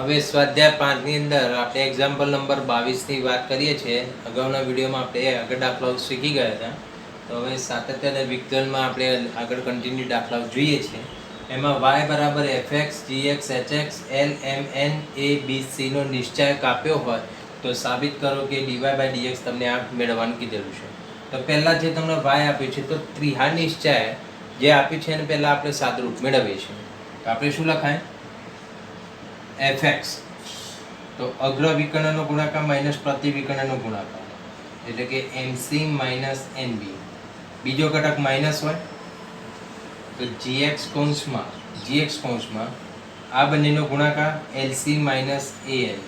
હવે સ્વાધ્યાય 5 ની અંદર આપણે એક્ઝામ્પલ નંબર 22 ની વાત કરીએ છીએ. અગાઉના વિડીયોમાં આપણે આગળ દાખલાઓ શીખી ગયા હતા. તો હવે સાતત્ય અને વિકલનમાં આપણે આગળ કન્ટિન્યુ દાખલાઓ જોઈએ છીએ. એમાં y બરાબર fx gx hx l m n a b c નો નિશ્ચાયક આપ્યો હોય તો સાબિત કરો કે dy/dx તમને આ મેળવવાનું કીધેલું છે. તો પહેલા જે તમને y આપ્યું છે તો ત્રિહા નિશ્ચાયક જે આપ્યું છે એને પહેલા આપણે સાદુરૂપ મેળવીએ છીએ. તો આપણે શું લખાય? fx તો અગ્ર વિકર્ણનો ગુણાકાર માઈનસ પ્રતિ વિકર્ણનો ગુણાકાર એટલે કે mc માઈનસ nb. બીજો ઘટક માઈનસ હોય તો gx કૌંસમાં આ બંનેનો ગુણાકાર lc માઈનસ an.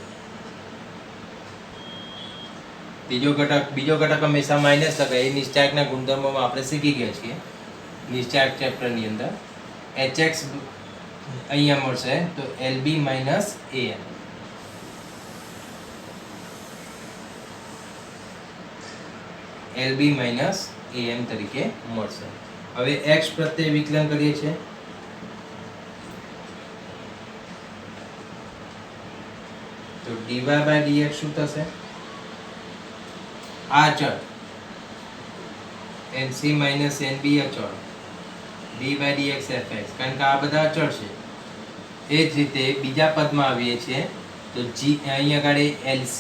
બીજો ઘટક હંમેશા માઈનસ લખાય. એ નિશ્ચાયકના ગુણધર્મોમાં આપણે શીખી ગયા છીએ નિશ્ચાયક ચેપ્ટરની અંદર. hx અહીંયા મળશે તો lb minus an. lb minus am તરીકે મળશે. હવે x પ્રત્યે વિકલન કરીએ છીએ. તો dy/dx શું થશે? આ અચળ mc માઈનસ nb અચળ dy/dx fx, કારણ કે આ બધા અચળ છે. એ જ રીતે બીજા પદમાં આવીએ છીએ તો અહીંયા આગળ lc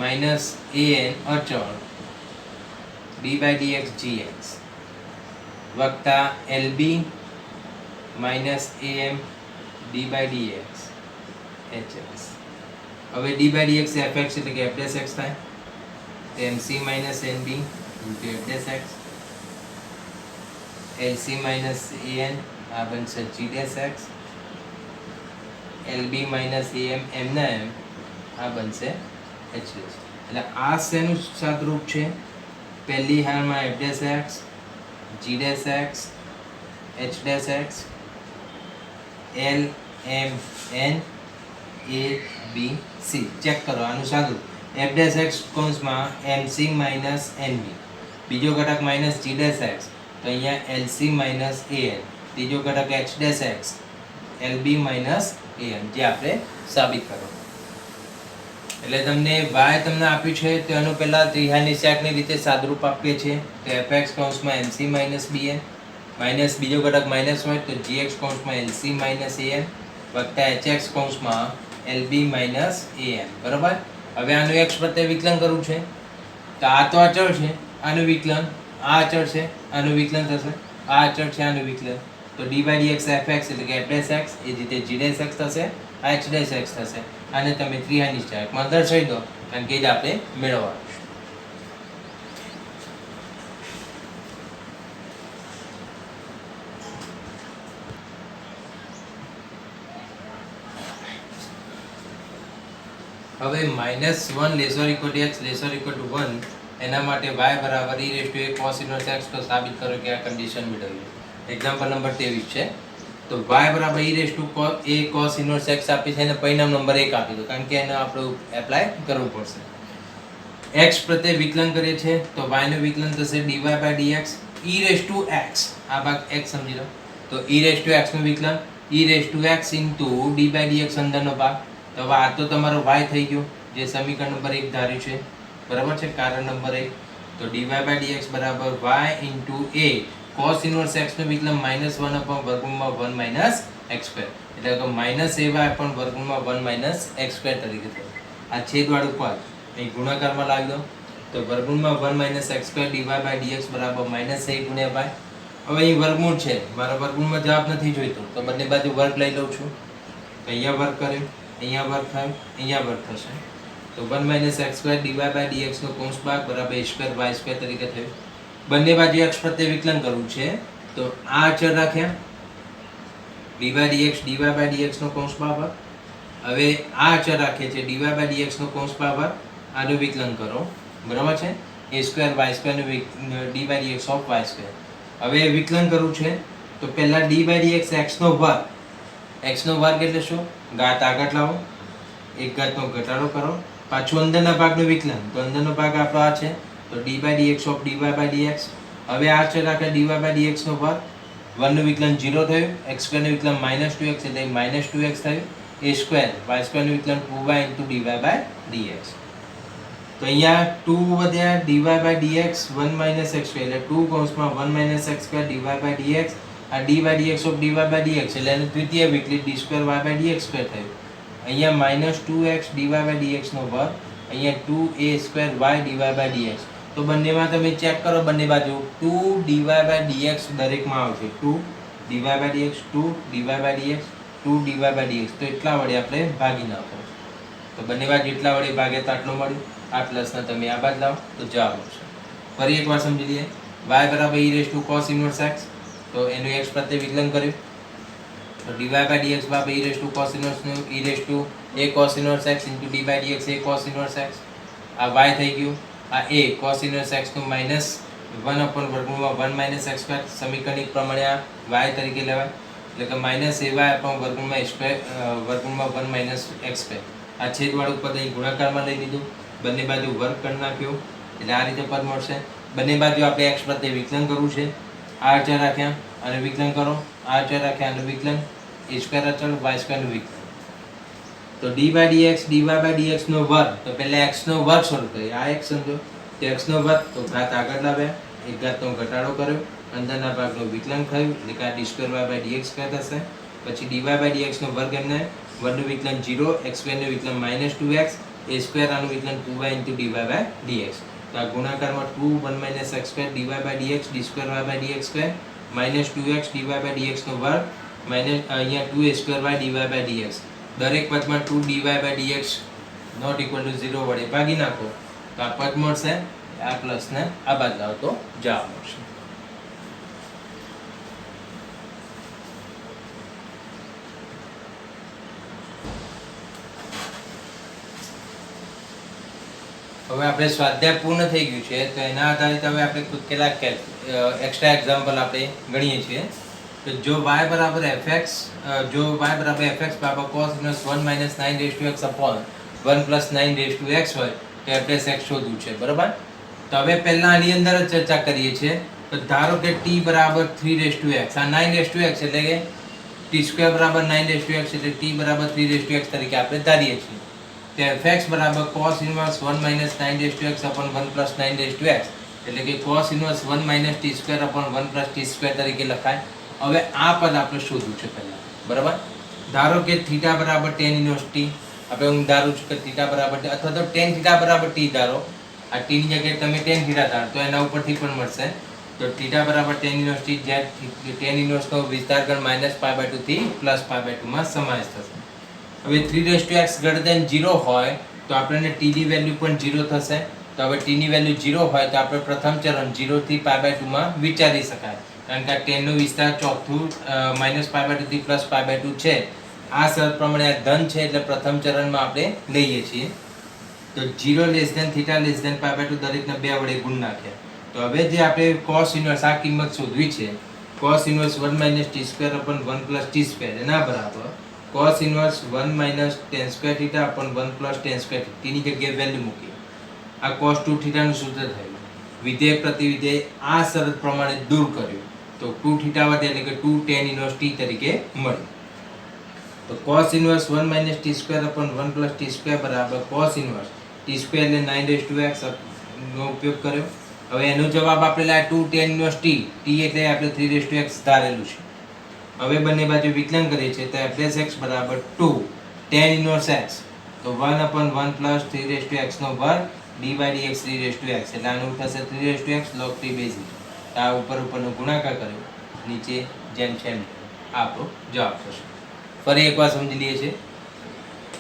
માઈનસ an અચળ dy/dx gx વત્તા lb minus am dy/dx hx. હવે dy/dx fx એટલે કે f'(x) થાય. mc minus nb f'(x), lc minus an આ બનશે g'(x), lb માઈનસ am એમના એમ આ બનશે h'. એટલે આ શેનું સાદુરૂપ છે? પહેલી હારમાં f'(x), g'(x), h'(x), l m n a b c. Check કરો આનું સાદુરૂપ. f'(x) કૌંસમાં mc માઈનસ nb, બીજો ઘટક માઈનસ g'(x) તો અહીંયા lc માઈનસ an, ત્રીજો ઘટક h'(x) lb માઈનસ an, જે આપણે સાબિત કરો. એટલે તમને y તમને આપ્યું છે તો એનું પહેલા ત્રિહા નિશ્ચાયકની રીતે સાદુરૂપ આપીએ છીએ. તો fx કૌંસમાં mc માઈનસ bn માઈનસ બીજો ઘટક માઈનસ હોય તો gx કૌંસમાં lc માઈનસ an વત્તા hx કૌંસમાં lb માઈનસ an. બરાબર. હવે આનું x પ્રત્યે વિકલન કરવું છે તો આ તો અચળ છે, આનું વિકલન આ અચળ છે, આનું વિકલન થશે. આ અચળ છે, આનું વિકલન તો dy/dx fx એટલે કે f'(x) એ જ રીતે g'(x) થશે, આ h'(x) થશે. આને તમે ત્રિહા નિશ્ચાયકમાં દર્શાવી દો, કારણ કે જ આપણે મેળવવાનું છે. હવે -1 < x < 1 એના માટે y બરાબર e raised to a cos inverse x તો સાબિત કરો કે આ કન્ડિશન મેળવીએ. એક્ઝામ્પલ નંબર 23 છે. તો y બરાબર e raised to a cos inverse x આપી છે અને પરિણામ નંબર 1 આપી દો, કારણ કે એને આપણે એપ્લાય કરવું પડશે. x પ્રત્યે વિકલન કરીએ છીએ તો y નું વિકલન થશે dy/dx e raised to x. આ ભાગ x સમજી લો. તો e raised to x નું વિકલન e raised to x dy/dx અંદરનો ભાગ. તો હવે આ તો તમારો y થઈ ગયો જે સમીકરણ નંબર 1 ધાર્યું છે. બરાબર છે, કારણ નંબર 1. તો dy/dx બરાબર y into a cos inverse x નું વિકલન -1/(1 - x²) એટલે કે -ay/(1 - x²) તરીકે થયું. આ છેદવાળું પદ અહીં ગુણાકારમાં લાવી દો તો (1 - x²) dy/dx બરાબર -a × y. હવે અહીં વર્ગમૂળ છે, મારા વર્ગમૂળમાં જવાબ નથી જોઈતો તો બંને બાજુ વર્ગ લઈ લઉં છું. તો અહીંયા વર્ગ કર્યો, અહીંયા વર્ગ થયો, અહીંયા વર્ગ થશે. તો 1 - x² dy/dx નો કૌંસ ભાગ બરાબર a²y² તરીકે થયું. બંને બાજુ x પ્રત્યે વિકલન કરવું છે તો આ અચળ રાખ્યા dy/dx નો કૌંસ ભાગ. હવે આ અચળ રાખીએ છીએ dy/dx નો કૌંસ ભાગ, આનું વિકલન કરો. બરાબર છે, a²y² નું dy/dx ઓફ y². હવે વિકલન કરવું છે તો પહેલા dy/dx x નો વર્ગ. x નો વર્ગ એટલે શું? ઘાત આગળ લાવો, એક ઘાતનો ઘટાડો કરો, પાછું અંદરના ભાગનું વિકલન. તો અંદરનો ભાગ આપણો આ છે તો d/dx ઓફ dy/dx. હવે આ છે રાખે dy/dx નો વર્ગ. 1 નું વિકલન 0 થયું, x² નું વિકલન -2x એટલે -2x થયું. એ સ્ક્વેર વાય સ્ક્વેરનું વિકલન 2y into DY by d x. તો અહીંયા 2 વધ્યા d y by d x 1 minus x square એટલે 2 કૌંસમાં 1 minus x square d y by d x. આ d by d x of d y by d x એટલે એનું દ્વિતીય વિકલિત d square y by d x square થયું. અહીંયા માઇનસ 2x ડીવાય બાય ડીએક્સનો વર્ગ, અહીંયા 2a square y d y by d x. તો બંનેમાં તમે ચેક કરો, બંને બાજુ 2 ડીવાય બાય ડીએક્સ દરેકમાં આવશે. 2 d y by d x 2 d y by d x 2 d y by d x. તો એટલા વડે આપણે ભાગી નાખો. તો બંને બાજુ એટલા વડે ભાગે તો આટલું મળ્યું. આ પ્લસના તમે આ બાદ લાવો તો જવાબ આવશે. ફરી એકવાર સમજી લઈએ. y બરાબર e raise to cos inverse x. તો એનું x પ્રત્યે વિકલન કર્યું તો dy by dx બરાબર e raise to cos inverse નું e raise to a cos inverse x into d by dx a cos inverse x. આ y થઈ ગયું. આ a cos ઇન્વર્સ x નું માઇનસ 1 upon વર્ગમૂળમાં 1 માઇનસ x સ્ક્વેર. સમીકરણ પ્રમાણે આ y તરીકે લેવાય એટલે કે માઇનસ ay upon વર્ગમૂળમાં a સ્ક્વેર વર્ગમૂળમાં 1 માઇનસ x સ્ક્વેર. આ છેદવાળું પદ અહીં ગુણાકારમાં લઈ લીધું, બંને બાજુ વર્ગ કરી નાખ્યો એટલે આ રીતે પદ મળશે. બંને બાજુ આપણે x પ્રત્યે વિકલન કરવું છે. આ અચળ રાખ્યા અને વિકલન કરો, આ અચળ રાખ્યા અને વિકલન, a સ્ક્વેર અચળ y સ્ક્વેરનું વિકલન. તો d by dx dy by dx નો વર્ગ, તો પહેલા x નો વર્ગ શરૂ કરીએ. આ x સમજો તો x નો વર્ગ, તો ઘાત આગળ લાવ્યા, એક ઘાતનો ઘટાડો કર્યો, અંદરના ભાગનું વિકલન થયું એટલે કે આ d square y by dx square થશે. પછી dy by dx નો વર્ગ એમને વર્ગનું વિકલન 0, x સ્ક્વેરનું વિકલન -2x, a સ્ક્વેર આનું વિકલન 2y into dy by dx. તો આ ગુણાકારમાં 2 1 minus x square dy by dx d square y by dx square -2x dy by dx નો વર્ગ માઇનસ અહીંયા 2a square y dy by dx. દરેક પદમાં 2 dy by dx not equal to 0 વડે ભાગી નાખો તો આ પદ મળશે. આ પ્લસ ને આ બાદ લાવો તો જવાબ મળશે. હવે આપણે સ્વાધ્યાય પૂર્ણ થઈ ગયું છે તો એના આધારિત હવે આપણે કેટલાક એક્સ્ટ્રા એક્ઝામ્પલ આપણે ગણીએ છીએ. તો જો y બરાબર fx બરાબર cos inverse 1 minus 9 raised to x upon 1 plus 9 raised to x હોય તો f dash x શોધવું છે, બરાબર. તો હવે પહેલા આની અંદર જ ચર્ચા કરીએ છીએ. તો ધારો કે t બરાબર 3 raised to x, આ 9 raised to x એટલે કે t સ્ક્વેર બરાબર 9 raised to x એટલે t બરાબર 3 raised to x તરીકે આપણે ધારીએ છીએ. તો fx બરાબર cos inverse 1 minus 9 raised to x upon 1 plus 9 raised to x એટલે કે cos inverse 1 minus t square upon 1 plus t square તરીકે લખાય. હવે આ પદ આપણે શોધવું છે પહેલા, બરાબર. ધારો કે થીટા બરાબર tan ઇન્વર્સ t, આપણે હું ધારું છું કે થીટા બરાબર t અથવા તો tan થીટા બરાબર t ધારો. આ t ની જગ્યાએ તમે tan થીટા ધારો તો એના ઉપરથી પણ મળશે. તો થીટા બરાબર tan ઇન્વર્સ t જ્યાં tan ઇન્વર્સ નો વિસ્તાર ગણ -π/2 થી +π/2 માં સમાવેશ થશે. હવે 3 raised to x greater than 0 હોય તો આપણને t ની વેલ્યુ પણ 0 થશે. તો હવે t ની વેલ્યુ 0 હોય તો આપણે પ્રથમ ચરણ 0 થી π/2 માં વિચારી શકાય, કારણ કે આ tan નો વિસ્તાર ચોથું -π/2 થી +π/2 છે. આ શરત પ્રમાણે આ ધન છે એટલે પ્રથમ ચરણમાં આપણે લઈએ છીએ. તો 0 less than theta less than π/2 દરેકને 2 વડે ગુણ નાખ્યા. તો હવે જે આપણે cos ઇન્વર્સ આ કિંમત શોધવી છે, cos inverse 1 minus t square upon 1 plus t square એના બરાબર cos inverse 1 minus tan square theta upon 1 plus tan square theta ની જગ્યાએ વેલ્યુ મૂકી. આ cos 2 theta નું સૂત્ર થયું. વિધેય પ્રતિવિધેય આ શરત પ્રમાણે દૂર કર્યું તો 2 theta વધે એટલે કે 2 tan inverse t તરીકે મળ્યું. તો cos inverse 1 minus t square upon 1 plus t square બરાબર cos ઇન્વર્સ t square એટલે 9 raised to x નો ઉપયોગ કર્યો. હવે એનો જવાબ આપણે લાયા 2 tan inverse t, t એટલે આપણે 3 raised to x ધારેલું છે. હવે બંને બાજુ વિકલન કરીએ છીએ તો f dash x બરાબર 2 tan inverse x તો 1 upon 1 plus 3 raised to x નો વર્ગ d by dx 3 raised to x એટલે આનું થશે 3 raised to x log 3 basic. આ ઉપરનો ગુણાકાર કર્યો, નીચે જેમ છે એમ આપણો જવાબ થશે. ફરી એકવાર સમજી લઈએ છીએ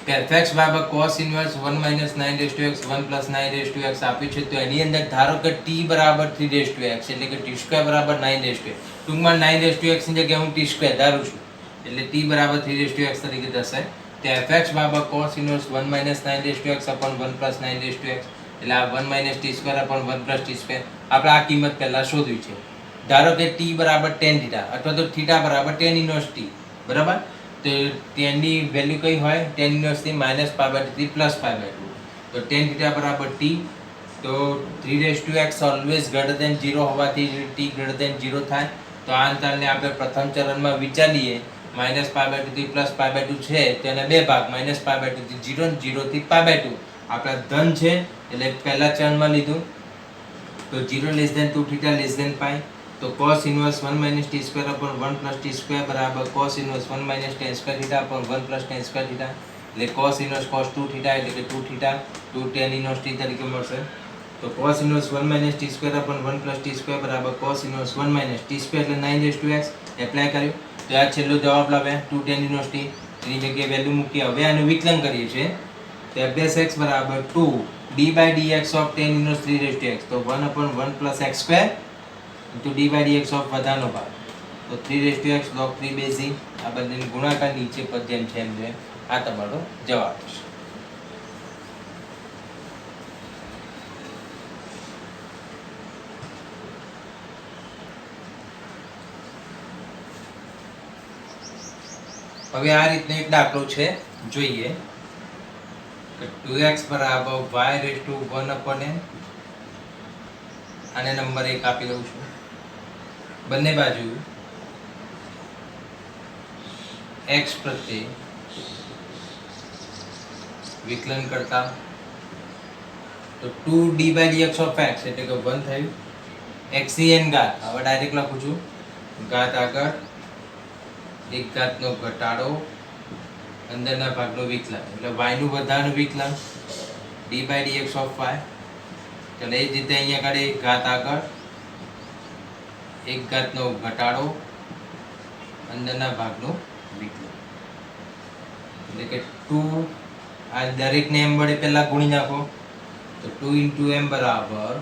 કે fx બરાબર cos inverse 1 minus 9 raised to x 1 plus 9 raised to x આપ્યું છે. તો એની અંદર ધારો કે t બરાબર 3 raised to x એટલે કે t સ્ક્વેર બરાબર 9 raised to x. ટૂંકમાં 9 raised to x ની જગ્યાએ હું t સ્ક્વેર ધારું છું એટલે t બરાબર 3 raised to x તરીકે થશે. તો fx બરાબર cos inverse 1 minus 9 raised to x upon 1 plus 9 raised to x એટલે આ 1 minus t square upon 1 plus t square આપણે આ કિંમત પહેલા શોધવી છે. ધારો કે t બરાબર tan થીટા અથવા તો થીટા બરાબર tan ઇન્વર્સ t, બરાબર. તો tan ની વેલ્યુ કઈ હોય, tan ઇન્વર્સ થી -π/2 થી +π/2. તો tan થીટા બરાબર t તો 3 raised to x always greater than 0 હોવાથી t ગ્રેટર ધેન 0 થાય. તો આ અંતરને આપણે પ્રથમ ચરણમાં વિચારીએ માઇનસ પાઈ બાય 2 થી પ્લસ પાઈ બાય 2 છે તેને બે ભાગ માઇનસ પાઈ બાય 2 થી 0 0 થી પાઈ બાય 2 આપણા ધન છે એટલે પહેલા ચરણમાં લીધું તો 0 less than 2 theta less than pi તો cos inverse 1 minus t square upon 1 plus t square બરાબર cos inverse 1 minus tan square theta upon 1 plus tan square theta એટલે cos ઇન્વર્સ cos 2 થીટા એટલે કે 2 થીટા 2 tan ઇન્વર્સ t તરીકે મળશે તો cos inverse 1 minus t square upon 1 plus t square બરાબર cos inverse 1 minus t square એટલે 9x apply કર્યું તો આ છેલ્લો જવાબ લાવે 2 tan ઇન્વર્સ t એની જગ્યાએ વેલ્યુ મૂકી હવે આનું વિકલન કરીએ છીએ તો f(x) બરાબર 2 d by dx of tan inverse 3 raised to x તો 1 upon 1 plus x square into d by dx of બધાનો ભાગ તો 3 raised to x log 3 base e આ બંનેનો ગુણાકાર નીચે પર જેમ છે એમ છે આ તમારો જવાબ છે હવે આ રીતનો એક દાખલો છે જોઈએ કે 2x બરાબર y raised to 1 upon n આને નંબર 1 આપી દઉં છું બંને બાજુ x પ્રત્યે વિકલન કરતા તો 2 d by dx of x એટલે કે 1 થયું x ની n ઘાત હવે ડાયરેક્ટ લખું છું ઘાત આગળ એક ઘાતનો ઘટાડો અંદરના ભાગનો વિકલન એટલે y નું બધાનું વિકલન d by dx of y એટલે એ જ રીતે અહીંયા આગળ એક ઘાત આગળ એક ઘાતનો ઘટાડો અંદરના ભાગનો વિકલન એટલે કે 2 આ દરેકને m વડે પહેલા ગુણી નાખો તો 2 into m બરાબર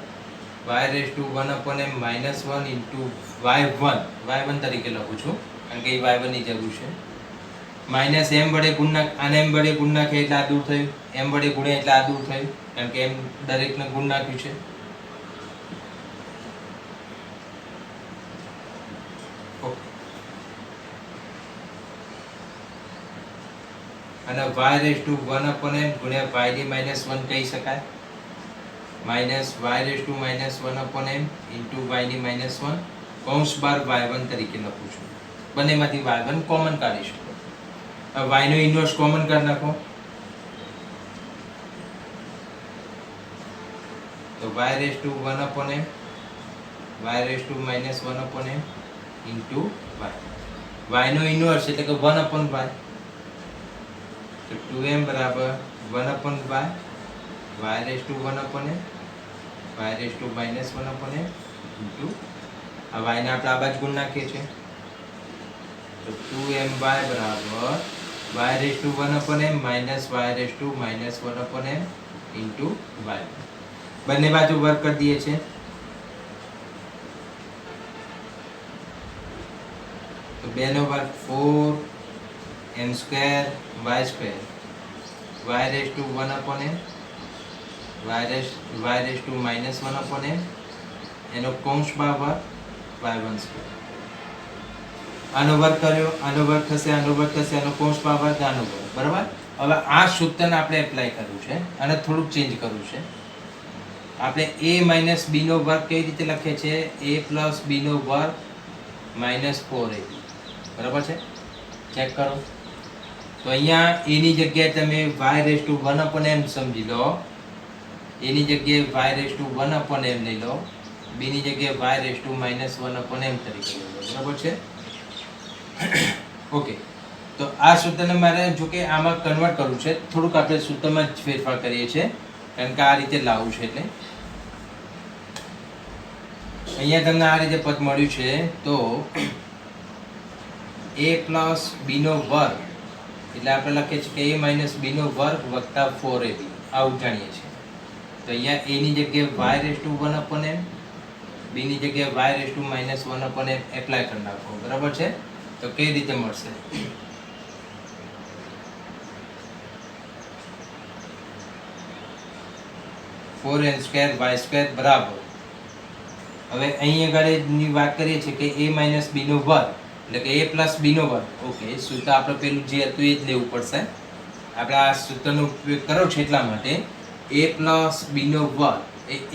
y raised to 1 upon m minus 1 into y1 તરીકે લખું છું કારણ કે એ y1 ની જરૂર છે માઇનસ m વડે ગુણના આને m વડે ગુણ નાખે એટલે આ દૂર થયું m વડે ગુણ્યા એટલે આ દૂર થયું કારણ કે m દરેકને ગુણ નાખ્યું છે અને y raised to 1 upon m ગુણ્યા y ની minus 1 કહી શકાય minus y raised to minus 1 upon m into y ની minus 1 કૌંસ બાર y1 તરીકે લખું છું બંનેમાંથી y1 કોમન કાઢીશું હવે y નો ઇન્વર્સ કોમન કાઢી નાખો તો y raised to 1 upon m y raised to minus 1 upon m into y નો ઇન્વર્સ એટલે કે 1 upon y તો 2m બરાબર 1 upon y raised to 1 upon m y raised to minus 1 upon m into આ y ને આપણે આ બાજુ ગુણ નાખીએ છીએ તો 2my બરાબર y raised to 1 upon m minus y raised to minus 1 upon m into y બંને બાજુ વર્ક કરી દઈએ છીએ તો 2 નો વર્ગ 4 m square y square y raised to 1 upon m y raised to minus 1 upon m એનો કૌંસ બરાબર y1 square આનો વર્ગ કર્યો આનો વર્ગ થશે આનો વર્ગ થશે આનો કૌંસ બરાબર આનો વર્ગ બરાબર હવે આ સૂત્રને આપણે એપ્લાય કરવું છે અને થોડુંક ચેન્જ કરવું છે આપણે a - b નો વર્ગ કેવી રીતે લખીએ છીએ a + b નો વર્ગ -4ab બરાબર છે ચેક કરો તો અહીંયા a ની જગ્યાએ તમે y raised to 1 upon m સમજી લો a ની જગ્યાએ y raised to 1 upon m લઈ લો b ની જગ્યાએ y raised to -1 upon m તરીકે લઈ લો બરાબર છે ઓકે તો આ સૂત્રને મારે જો કે આમાં કન્વર્ટ કરવું છે થોડુંક આપણે સૂત્રમાં જ ફેરફાર કરીએ છીએ કારણ કે આ રીતે લાવવું છે એટલે અહીંયા તમને આ રીતે પદ મળ્યું છે તો a + b નો વર્ગ એટલે આપણે લખીએ છીએ કે a - b નો વર્ગ વત્તા 4ab આવું જાણીએ છીએ તો અહીંયા a ની જગ્યાએ y raised to 1 upon m b ની જગ્યાએ y raised to -1 upon m apply કરી નાખો બરાબર છે તો કઈ રીતે મળશે 4n² y² બરાબર હવે અહીં આગળની વાત કરીએ છીએ કે a - b નો વર્ગ એટલે કે a + b નો વર્ગ ઓકે સૂત્ર આપણે પેલું જે હતું એ જ લેવું પડશે આપણે આ સૂત્રનો ઉપયોગ કરો છો એટલા માટે a + b નો વર્ગ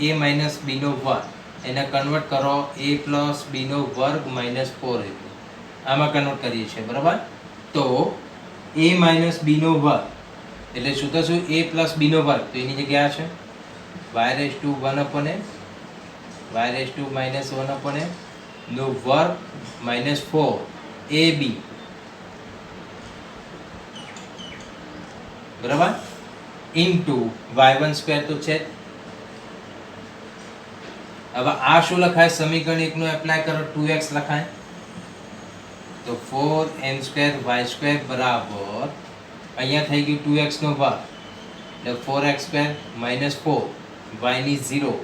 એ a - b નો વર્ગ એને કન્વર્ટ કરો a + b નો વર્ગ -4ab આમાં કન્વર્ટ કરીએ છીએ બરાબર તો a માઇનસ b નો વર્ગ એટલે શું થશે a પ્લસ b નો વર્ગ, તો એની જગ્યા છે y raise to 1 upon m y raise to minus 1 upon m નો વર્ગ માઇનસ 4ab બરાબર ઇન્ટુ y1 સ્ક્વેર તો છે. હવે આ શું લખાય સમીકરણ 1 નો એપ્લાય કરો 2x લખાય તો 4m સ્ક્વેર y સ્ક્વેર બરાબર અહીંયા થઈ ગયું 2x નો વર્ગ એટલે 4x સ્ક્વેર માઇનસ 4 y ની 0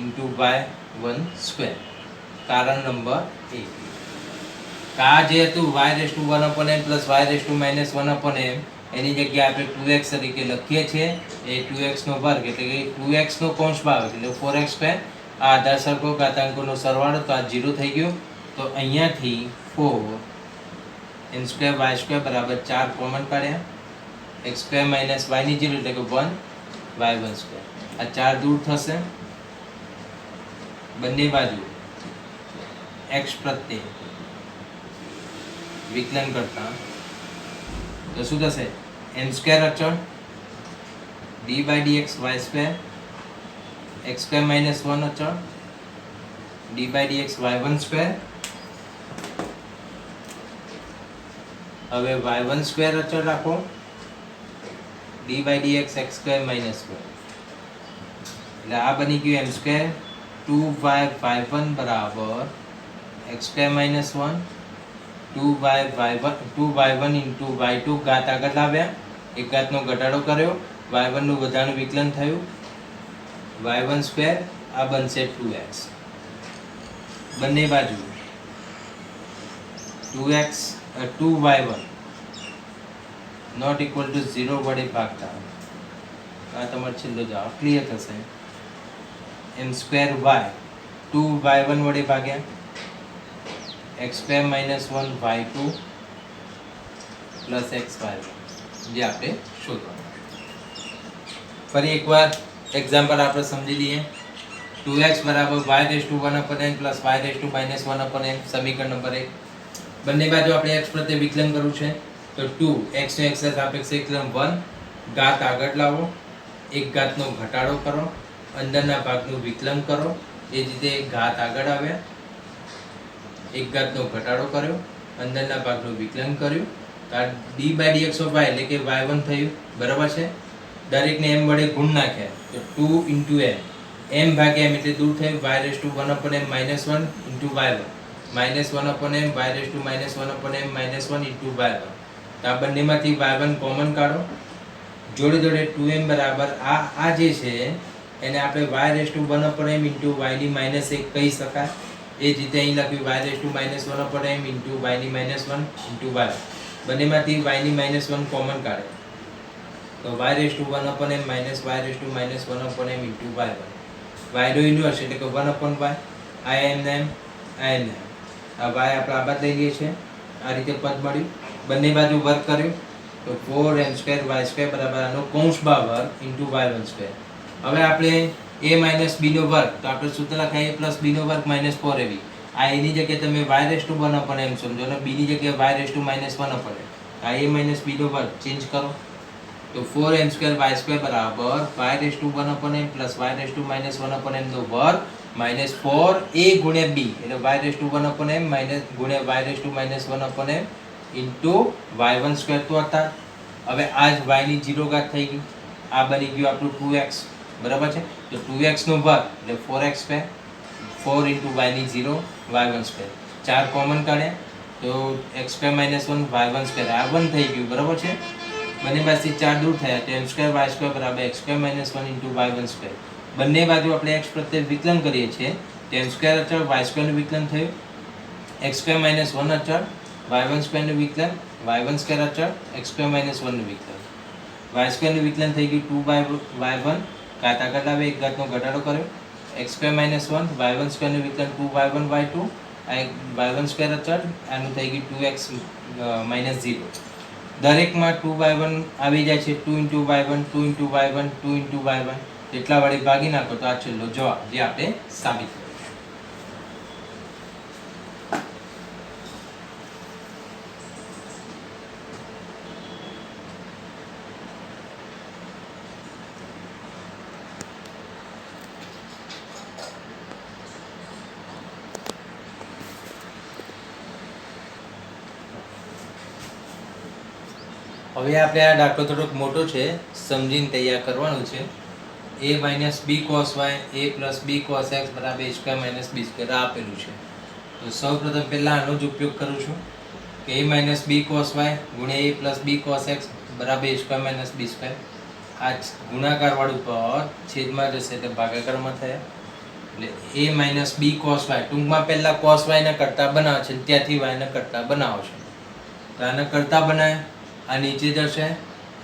ઇન્ટુ y1 સ્ક્વેર. કારણ નંબર 1 આ જે હતું y raise to 1 upon m plus y raise to minus 1 upon m એની જગ્યાએ આપણે 2x તરીકે લખીએ છીએ. એ 2x નો વર્ગ એટલે કે 2x નો કૌંસ ભાગ એટલે 4x સ્ક્વેર આ આધાર સરખો ઘાતાંકોનો સરવાળો તો આ 0 થઈ ગયું. તો અહીંયાથી 4 m સ્ક્વેર y સ્ક્વેર બરાબર 4 કોમન કાઢ્યા x સ્ક્વેર માઇનસ y ની 0 એટલે કે 1 y1 સ્ક્વેર. આ 4 દૂર થશે બંને બાજુ x પ્રત્યે વિકલન કરતા તો શું થશે m સ્ક્વેર અચળ d by dx y square x square minus 1 અચળ d by dx y1 square. હવે y1 સ્ક્વેર અચળ રાખો d by dx x square minus 1 એટલે આ બની ગયું m સ્ક્વેર 2y y1 બરાબર x square minus 1 2y1 into y2 ઘાત આગળ લાવ્યા એક ઘાતનો ઘટાડો કર્યો y1 નું બધાનું વિકલન થયું y1 સ્ક્વેર આ બનશે 2x બંને બાજુ 2y1 નોટ ઇક્વલ ટુ 0 વડે ભાગતા આ તમારો છેલ્લો જવાબ ક્લિયર થશે. m સ્ક્વેર y 2y1 વડે ભાગ્યા x square minus 1 y2 plus x y1 જે આપણે શોધવાનું. ફરી એકવાર એક્ઝામ્પલ આપણે સમજી લઈએ. 2x બરાબર y raise to 1 upon m plus y raise to minus 1 upon m સમીકરણ નંબર 1. બંને બાજુ આપણે x પ્રત્યે વિકલન કરવું છે તો 2 x નો x સાપેક્ષે વિકલન 1 ઘાત આગળ લાવો એક ઘાતનો ઘટાડો કરો અંદરના ભાગનું વિકલન કરો એ જ રીતે ઘાત આગળ આવ્યા એક ઘાતનો ઘટાડો કર્યો અંદરના ભાગનું વિકલન કર્યું તો આ d by dx of y એટલે કે y1 થયું બરાબર છે. દરેકને m વડે ગુણ નાખ્યા તો 2 ઇન્ટુ m ભાગ્યા m એટલે દૂર થયું y raise to 1 upon m minus 1 into y1 minus 1 upon m y raise to minus 1 upon m minus 1 into y1. તો આ બંનેમાંથી y1 કોમન કાઢો જોડે જોડે 2m બરાબર આ જે છે એને આપણે y raise to 1 upon m into y ની માઇનસ 1 કહી શકાય. એ જ રીતે અહીં લખ્યું y raise to minus 1 upon m into y ની માઇનસ 1 ઇન્ટુ y. બંનેમાંથી y ની માઇનસ 1 કોમન કાઢે તો y raise to 1 upon m minus y raise to minus 1 upon m into y1 y નો ઇન્વર્સ એટલે કે 1 અપોન y આ m ને આ y આપણે આ બાદ લઈ લઈએ છીએ આ રીતે પદ મળ્યું બંને બાજુ વર્ક કર્યું તો 4m સ્ક્વેર y સ્ક્વેર બરાબર આનો કૌંસ ભાગ વર્ગ ઇન્ટુ y1 સ્ક્વેર. હવે આપણે a માઇનસ b નો વર્ગ તો આપણે સૂત્ર લખાય a પ્લસ b નો વર્ગ માઇનસ 4ab આ એની જગ્યાએ તમે y raise to 1 upon m સમજો અને b ની જગ્યાએ y raise to minus 1 upon m આ a માઇનસ b નો વર્ગ ચેન્જ કરો તો 4m સ્ક્વેર y સ્ક્વેર બરાબર y raise to 1 upon m plus y raise to minus 1 upon m નો વર્ગ માઇનસ 4a ગુણ્યા b એટલે y raise to 1 upon m minus ગુણ્યા y raise to minus 1 upon m into y1 square તો હતા. હવે આ જ y ની 0 ઘાત થઈ ગઈ આ બની ગયું આપણું 2x બરાબર છે. તો 2x નો વર્ગ એટલે 4x સ્ક્વેર 4 ઇન્ટુ y ની 0 y1 સ્ક્વેર 4 કોમન કાઢ્યા તો x square minus 1 y1 square આ 1 થઈ ગયું બરાબર છે. બંને બાજુથી 4 દૂર થયા તો m સ્ક્વેર y સ્ક્વેર બરાબર x square minus 1 into y1 square. બંને બાજુ આપણે x પ્રત્યે વિકલન કરીએ છીએ તો m સ્ક્વેર અચળ y સ્ક્વેર નું વિકલન થયું x સ્ક્વેર માઇનસ 1 અચળ y1 સ્ક્વેર નું વિકલન y1 સ્ક્વેર અચળ x સ્ક્વેર માઇનસ 1 નું વિકલન y સ્ક્વેર નું વિકલન થઈ ગયું 2y1 ઘાત આગળ આવે એક ઘાતનો ઘટાડો કર્યો x square minus 1 y1 square નું વિકલન 2y1 y2 આ y1 સ્ક્વેર અચળ આનું થઈ ગયું 2x માઇનસ 0 દરેકમાં 2y1 આવી જાય છે 2 into y1 2 into y1 2 into y1 એટલા વડે ભાગી નાખો તો આ છેલ્લો જવાબ જે આપણે સાબિત કરીશું. હવે આપણે આ દાખલો થોડોક મોટો છે, સમજીને તૈયાર કરવાનું છે. a minus b cos y a plus B cos x બરાબર a square minus b square આપેલું છે. તો સૌ પ્રથમ પહેલાં આનો જ ઉપયોગ કરું છું કે a minus b cos y ગુણ્યા a plus B cos x બરાબર a square minus b square. આ ગુણાકારવાળું પદ છેદમાં જશે એટલે ભાગાકારમાં થયા એટલે a minus b cos y. ટૂંકમાં પહેલાં કોસ વાયના કરતા બનાવે છે, ત્યાંથી વાયના કરતા બનાવો છો. તો આને કરતા બનાવે, આ નીચે જશે,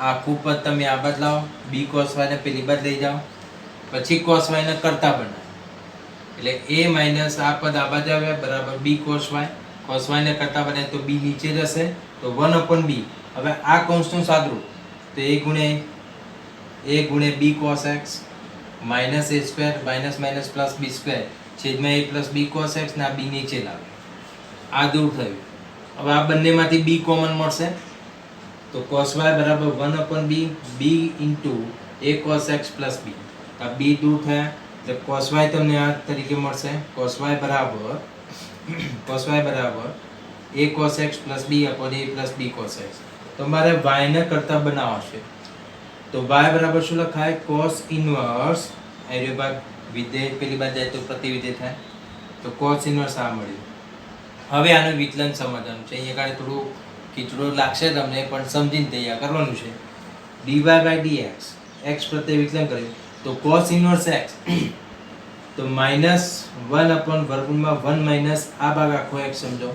આખું પદ તમે આ બાદ લાવો, બી કોસ વાયને પેલી બાદ લઈ જાઓ, પછી કોસ વાયને કરતા બનાવે એટલે a માઇનસ આ પદ આ બાજુ આવ્યા બરાબર બી કોસ વાયને કરતા બનાવે તો બી નીચે જશે તો 1/b. હવે આ કૌંસનું સાદુરૂપ તો a ગુણે B cos x minus a square minus minus plus B square છેદમાં a plus B cos x ને આ બી નીચે લાવે. આ દૂર થયું. હવે આ બંનેમાંથી બી કોમન મળશે તો cos y બરાબર 1/b b into a cos x plus b. આ b દૂર થયા એટલે cos y તમને આ તરીકે મળશે. cos y બરાબર a cos x plus b upon a plus b cos x. તો મારે y ને કરતા બનાવશે તો y બરાબર શું લખાય? cos ઇન્વર્સ એરિયો ભાગ વિધેય પેલી બાજુ જાય તો પ્રતિવિધેય થાય તો cos ઇન્વર્સ આ મળ્યું. હવે આનું વિકલન સમજવાનું છે. અહીંયા કારણે થોડું કીચડો લાગશે તમને, પણ સમજીને તૈયાર કરવાનું છે. dy બાય dx x પ્રત્યે વિકલન કર્યું તો cos ઇન્વર્સ x તો -1 વર્ગમૂળમાં 1 માઇનસ આ ભાગ આખો x સમજો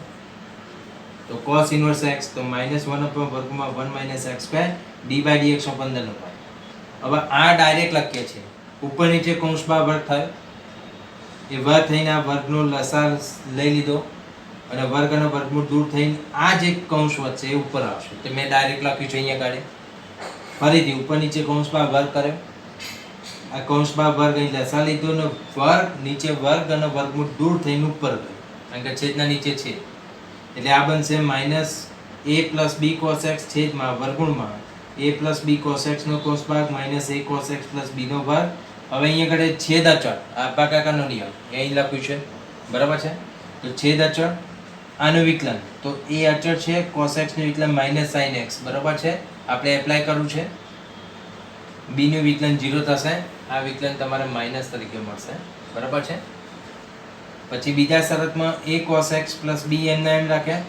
તો cos ઇન્વર્સ x તો -1 વર્ગમૂળમાં 1 minus x square dy by dx નો 15 નો પાય. હવે આ ડાયરેક્ટ લખીએ છીએ, ઉપર નીચે કૌંસમાં વર્ગ થાય એ વર્ગ થઈને આ વર્ગનો લસા લઈ લીધો અને વર્ગ અને વર્ગમૂળ દૂર થઈને આ જે કૌંસ વધશે એ ઉપર આવશે. તો મેં ડાયરેક્ટ લખ્યું છે અહીંયા ગાડી. ફરીથી ઉપર નીચે કૌંસમાં વર્ગ કર્યો, આ કૌંસમાં વર્ગ અહીં લસા લીધો અને વર્ગ નીચે વર્ગ અને વર્ગમૂળ દૂર થઈને ઉપર ગયું કારણ કે છેદના નીચે છે એટલે આ બનશે minus a plus B cos x છેદમાં વર્ગમૂળમાં a plus B cos x નો કોસ ભાગ minus a cos x plus B નો વર્ગ. હવે અહીંયા આગળ છેદ અચળ આ ભાગાકારનો નિયમ એ અહીં લખ્યું છે બરાબર છે. તો છેદ અચળ આનું વિકલન તો એ અચળ છે cos x નું વિકલન માઇનસ sin x બરાબર છે, આપણે એપ્લાય કરવું છે. b નું વિકલન 0 થશે, આ વિકલન તમારે માઇનસ તરીકે મળશે બરાબર છે. પછી બીજા શરતમાં a cos x plus b એમના એમ રાખ્યા,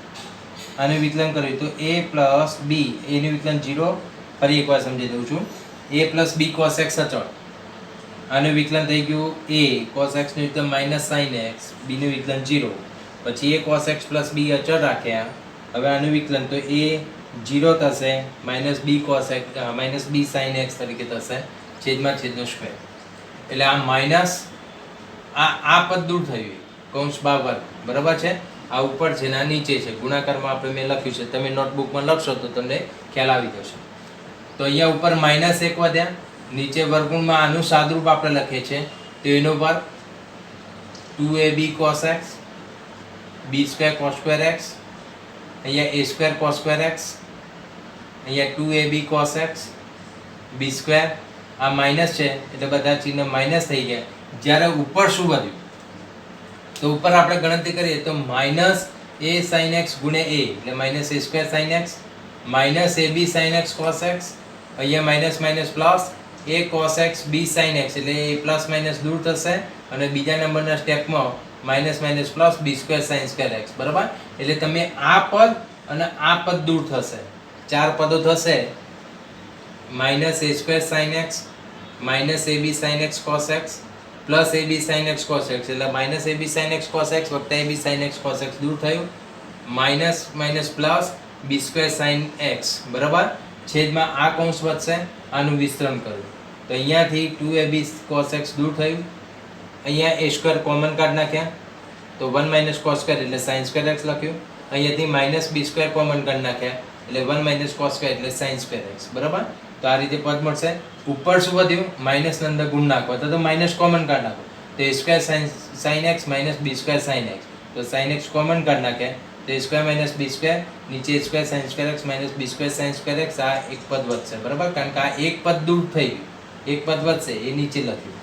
આનું વિકલન કર્યું તો a plus b a નું વિકલન 0. ફરી એકવાર સમજી દઉં છું, a plus b cos x અચળ, આનું વિકલન થઈ ગયું a cos x નું વિકલન માઇનસ sin x, b નું વિકલન 0. પછી a cos x plus b અચળ રાખ્યા, હવે આનું વિકલન તો a 0 થશે minus b cos x minus b sin x તરીકે થશે છેદમાં છેદનો સ્ક્વેર. એટલે આ માઇનસ આ પદ દૂર થયું કૌંસ બાવર બરાબર છે. આ ઉપર છે ને આ નીચે છે, ગુણાકારમાં આપણે મેં લખ્યું છે, તમે નોટબુકમાં લખશો તો તમને ખ્યાલ આવી જશે. તો અહીંયા ઉપર -1 વધ્યા, નીચે વર્ગમૂળમાં આનું સાદુરૂપ આપણે લખીએ છીએ તો એનો વર્ગ 2ab cos x b square cos square x, અહીંયા a square cos square x, અહીંયા 2ab cos x b square. આ માઇનસ છે એટલે બધા ચિહ્ન માઇનસ થઈ ગયા. જ્યારે ઉપર શું વધ્યું તો ઉપર આપણે ગણતરી કરીએ તો માઇનસ a sin x ગુણ્યા a એટલે minus a square sin x minus ab sin x cos x, અહીંયા minus minus plus a cos x b sin x એટલે a પ્લસ માઇનસ દૂર થશે અને બીજા નંબરના સ્ટેપમાં minus minus plus b square sin square x બરાબર. એટલે તમે આ પદ અને આ પદ દૂર થશે, 4 પદો થશે minus a square sin x minus ab sin x cos x plus ab sin x cos x એટલે minus ab sin x cos x વત્તા ab sin x cos x દૂર થયું minus minus plus b square sin x બરાબર. છેદમાં આ કૌંસ વધશે, આનું વિસ્તરણ કર્યું તો અહીંયાથી 2ab cos x દૂર થયું, અહીંયા a સ્ક્વેર કોમન કાઢ નાખ્યા તો 1 માઇનસ cos સ્ક્વેર એટલે sin સ્ક્વેર x લખ્યું, અહીંયાથી માઇનસ b સ્ક્વેર કોમન કાઢ નાખ્યા એટલે 1 માઇનસ cos સ્ક્વેર એટલે sin સ્ક્વેર x બરાબર. તો આ રીતે પદ મળશે. ઉપર શું વધ્યું? માઇનસ ની અંદર ગુણ નાખો તો માઇનસ કોમન કાઢ નાખો તો a square sin x minus b square sin x તો sin x કોમન કાઢ નાખે તો a square minus b square નીચે a square sin square x minus b square sin square x. આ એક પદ વધશે બરાબર, કારણ કે આ એક પદ દૂર થઈ ગયું, એક પદ વધશે એ નીચે લખ્યું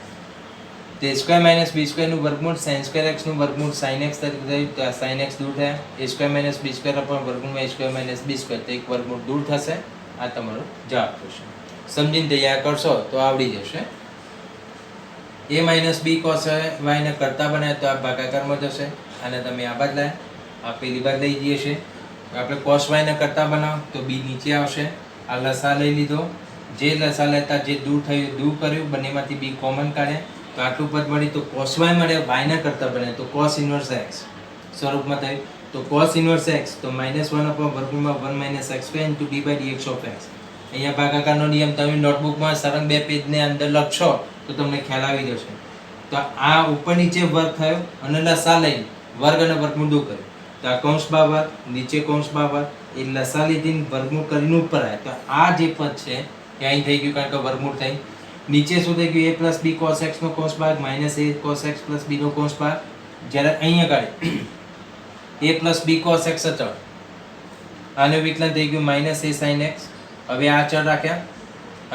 તો a square minus b square નું વર્ગમૂળ sin સ્ક્વેર x નું વર્ગમૂળ sin x તરીકે થયું તો આ sin x દૂર થયા, a square minus b square upon વર્ગમૂળમાં a square minus b square તો એક વર્ગમૂળ દૂર થશે, આ તમારો જવાબ થશે. સમજીને તૈયાર કરશો તો આવડી જશે. a માઇનસ બી કોસ વાયને કરતા બનાવે તો આ ભાગાકારમાં જશે. આને તમે આ બાદ લાય, આ પેલી બાદ લઈ જઈએ છે. આપણે કોસ વાયને કરતા બનાવો તો બી નીચે આવશે. આ લસા લઈ લીધો. જે લસા લેતા જે દૂર થયું દૂર કર્યું, બંનેમાંથી બી કોમન કાઢ્યા તો આટલું પદ મળી. તો કોસ વાય મળે, વાયને કરતા બને તો કોસ ઇન્વર્સ એક્સ સ્વરૂપમાં થયું. તો કોસ ઇન્વર્સ એક્સ તો -1 અપોન વર્ગમૂળમાં 1 minus x square into d by d x of x. અહીંયા ભાગાકારનો નિયમ તમે નોટબુકમાં સરંગ 2 પેજને અંદર લખશો તો તમને ખ્યાલ આવી જશે. તો આ ઉપર નીચે વર્ગ થયો અને લસા લઈને વર્ગ અને વર્ગમૂળ દૂર કર્યું. તો આ કૌંસ બાબર, નીચે કૌંસ બાબર, એ લસા લીધી વર્ગમૂળ કરીને ઉપર આવે. તો આ જે પદ છે એ અહીં થઈ ગયું કારણ કે વર્ગમૂળ થઈ. નીચે શું થઈ ગયું? a plus B cos x નો કૌંસ ભાગ minus a cos x plus B નો કૌંસ ભાગ. જ્યારે અહીંયા કાઢે a plus B cos x અચળ, આને વિકલન થઈ ગયું માઇનસ a sin x. હવે આ અચળ રાખ્યા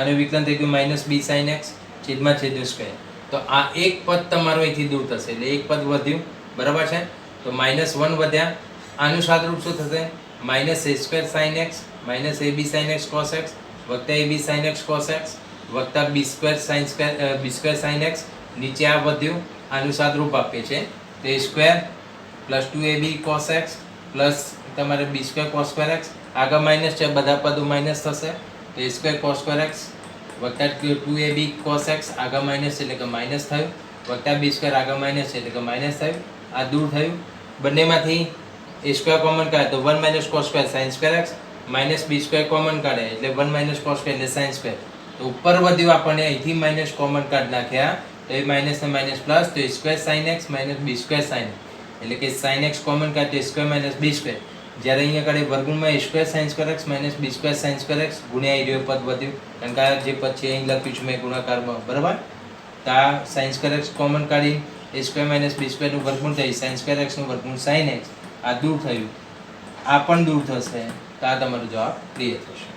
અને વિકલન થઈ ગયું માઇનસ બી sin x છેદમાં છેદ સ્ક્વેર. તો આ એક પદ તમારો અહીંથી દૂર થશે એટલે એક પદ વધ્યું, બરાબર છે. તો -1 વધ્યા. આનું સાદરૂપ શું થશે? Minus a square sin x minus ab sin x cos x વત્તા ab sin x cos x વત્તા b સ્ક્વેર sin x. નીચે આ વધ્યું, આનું સાદરૂપ આપે છે તો a square plus 2ab cos x plus તમારે b square cos square x. આગળ માઇનસ છે, બધા પદો માઇનસ થશે તો a square cos square x વત્તા 2ab cos x આગળ માઇનસ એટલે કે માઇનસ થયું, વત્તા b સ્ક્વેર આગળ માઇનસ એટલે કે માઇનસ થયું. આ દૂર થયું. બંનેમાંથી a સ્ક્વેર કોમન કાઢે તો 1 minus cos square sin square x minus b square common કાઢે એટલે 1 માઇનસ cos સ્ક્વેર એટલે sin સ્ક્વેર. તો ઉપર વધ્યું આપણને અહીંથી માઇનસ કોમન કાઢી નાખ્યા તો એ માઇનસ ને માઇનસ પ્લસ તો a square sin x minus b square sin એટલે કે sin x કોમન કાઢે a square minus b square. જ્યારે અહીંયા કાઢે વર્ગમૂળમાં a square sin square x minus b square sin square x ગુણ્યા એ પદ વધ્યું કારણ કે આ જે પદ છે અહીં લખ્યું છે મેં ગુણાકારમાં, બરાબર. તો આ sin સ્ક્વેર x કોમન કાઢી a square minus b square નું વર્ગમૂળ થઈ sin સ્ક્વેર x નું વર્ગમૂળ sin x. આ દૂર થયું, આ પણ દૂર થશે. તો આ તમારો જવાબ ક્લિયર થશે.